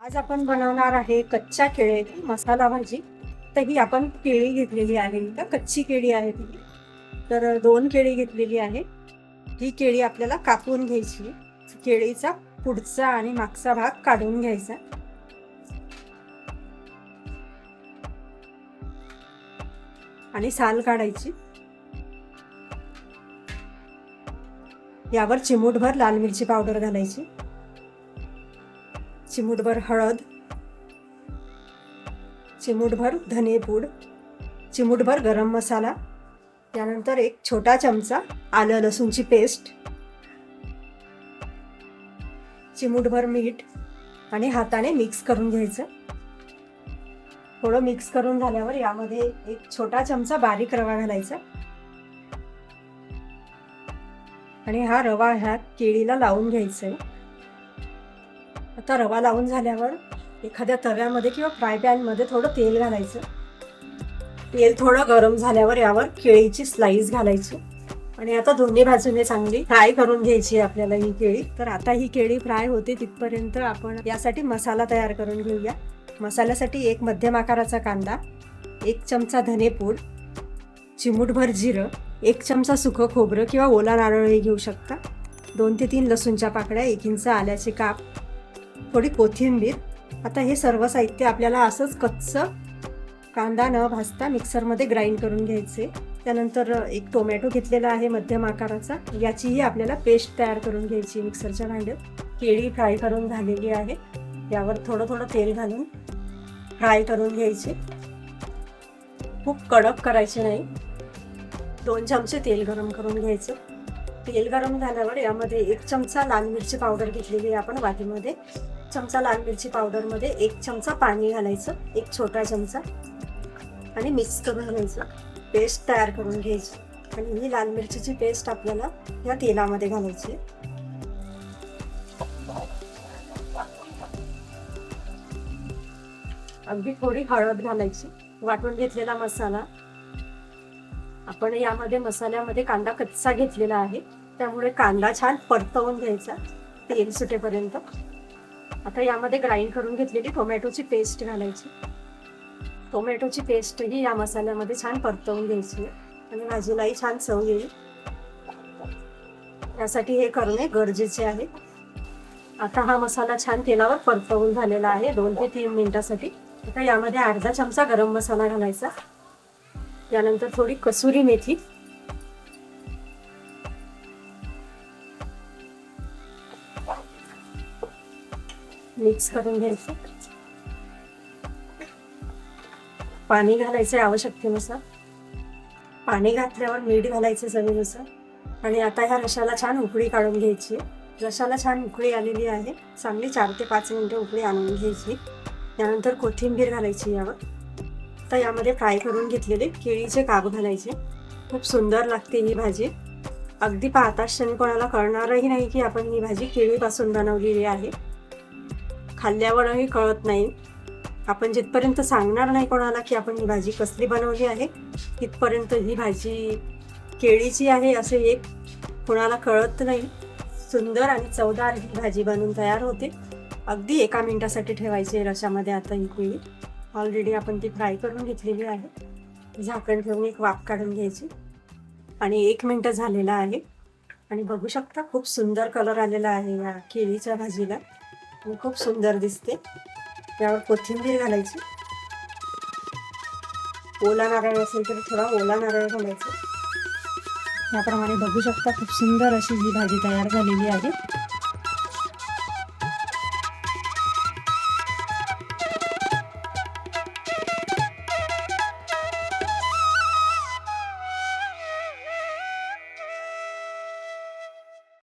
आज आपण बनवणार आहे कच्च्या केळीची मसाला भाजी. तर ही आपण केळी घेतलेली आहे, का कच्ची केळी आहे ती. तर 2 केळी घेतलेली आहे. ही केळी आपल्याला कापून घ्यायची. केळीचा पुढचा आणि मागचा भाग काढून घ्यायचा आणि साल काढायची. यावर चिमूटभर लाल मिरची पावडर घालायची, चिमूटभर हळद, चिमूटभर धनेपूड, चिमूटभर गरम मसाला, त्यानंतर 1 छोटा चमचा आलं लसूणची पेस्ट, चिमूटभर मीठ आणि हाताने मिक्स करून घ्यायचं. थोडं मिक्स करून झाल्यावर यामध्ये 1 छोटा चमचा बारीक रवा घालायचा आणि हा रवा ह्या केळीला लावून घ्यायचा आहे. आता रवा लावून झाल्यावर एखाद्या तव्यामध्ये किंवा फ्राय पॅनमध्ये थोडं तेल घालायचं. तेल थोडं गरम झाल्यावर यावर केळीची स्लाइस घालायची आणि आता दोन्ही बाजूने चांगली फ्राय करून घ्यायची आपल्याला ही केळी. तर आता ही केळी फ्राय होते तिथपर्यंत आपण यासाठी मसाला तयार करून घेऊया. मसाल्यासाठी 1 मध्यम आकाराचा कांदा, 1 चमचा धनेपूड, चिमूटभर जिरं, 1 चमचा सुकं खोबरं किंवा ओला नारळही घेऊ शकता, 2 ते 3 लसूणच्या पाकळ्या, 1 इंच आल्याचे काप, थोडी कोथिंबीर. आता हे सर्व साहित्य आपल्याला असंच कच्चं कांदा न भाजता मिक्सरमध्ये ग्राइंड करून घ्यायचे. त्यानंतर 1 टोमॅटो घेतलेला आहे मध्यम आकाराचा, याचीही आपल्याला पेस्ट तयार करून घ्यायची मिक्सरच्या भांड्यात. केळी फ्राय करून झालेली आहे. यावर थोडं थोडं तेल घालून फ्राय करून घ्यायचे. खूप कडक करायचे नाही. 2 चमचे तेल गरम करून घ्यायचं. तेल गरम झाल्यावर यामध्ये 1 चमचा लाल मिरची पावडर घेतलेली आहे आपण वाटीमध्ये. चमचा लाल मिरची पावडरमध्ये 1 चमचा पाणी घालायचं, 1 छोटा चमचा, आणि मिक्स करून घ्यायचं. पेस्ट तयार करून घ्यायची आणि ही लाल मिरचीची पेस्ट आपल्याला या तेलामध्ये घालायची. अगदी थोडी हळद घालायची. वाटून घेतलेला मसाला. आपण यामध्ये मसाल्यामध्ये कांदा कच्चा घेतलेला आहे, त्यामुळे कांदा छान परतवून घ्यायचा तेल सुटेपर्यंत. आता यामध्ये ग्राइंड करून घेतलेली टोमॅटोची पेस्ट घालायची. टोमॅटोची पेस्ट ही या मसाल्यामध्ये छान परतवून घ्यायची आणि भाजीलाही छान चव येईल, यासाठी हे करणे गरजेचे आहे. आता हा मसाला छान तेलावर परतवून झालेला आहे 2 ते 3 मिनिटासाठी. आता यामध्ये अर्धा चमचा गरम मसाला घालायचा, त्यानंतर थोडी कसुरी मेथी, मिक्स करून घ्यायचं. पाणी घालायचं आवश्यकतेनुसार. पाणी घातल्यावर मीठ घालायचं चवीनुसार आणि आता ह्या रशाला छान उकळी काढून घ्यायची. रशाला छान उकळी आलेली आहे. चांगली 4 ते 5 मिनिटं उकळी आणून घ्यायची. त्यानंतर कोथिंबीर घालायची यावर. तर यामध्ये फ्राय करून घेतलेले केळीचे काप घालायचे. खूप सुंदर लागते ही भाजी. अगदी पाहताच क्षणी कोणाला कळणारही नाही की आपण ही भाजी केळीपासून बनवलेली आहे. खाल्ल्यावरही कळत नाही. आपण जिथपर्यंत सांगणार नाही कोणाला की आपण ही भाजी कसली बनवली आहे, तिथपर्यंत ही भाजी केळीची आहे असे एक कोणाला कळत नाही. सुंदर आणि चवदार ही भाजी बनवून तयार होते. अगदी 1 मिनिटासाठी ठेवायची रशामध्ये. आता ही केळी ऑलरेडी आपण ती फ्राय करून घेतलेली आहे. झाकण ठेवून एक वाफ काढून घ्यायची आणि 1 मिनिट झालेला आहे आणि बघू शकता खूप सुंदर कलर आलेला आहे या केळीच्या भाजीला आणि खूप सुंदर दिसते. यावर कोथिंबीर घालायची. ओला नारळ असेल तर थोडा ओला नारळ घालायचा. याप्रमाणे बघू शकता खूप सुंदर अशी ही भाजी तयार झालेली आहे.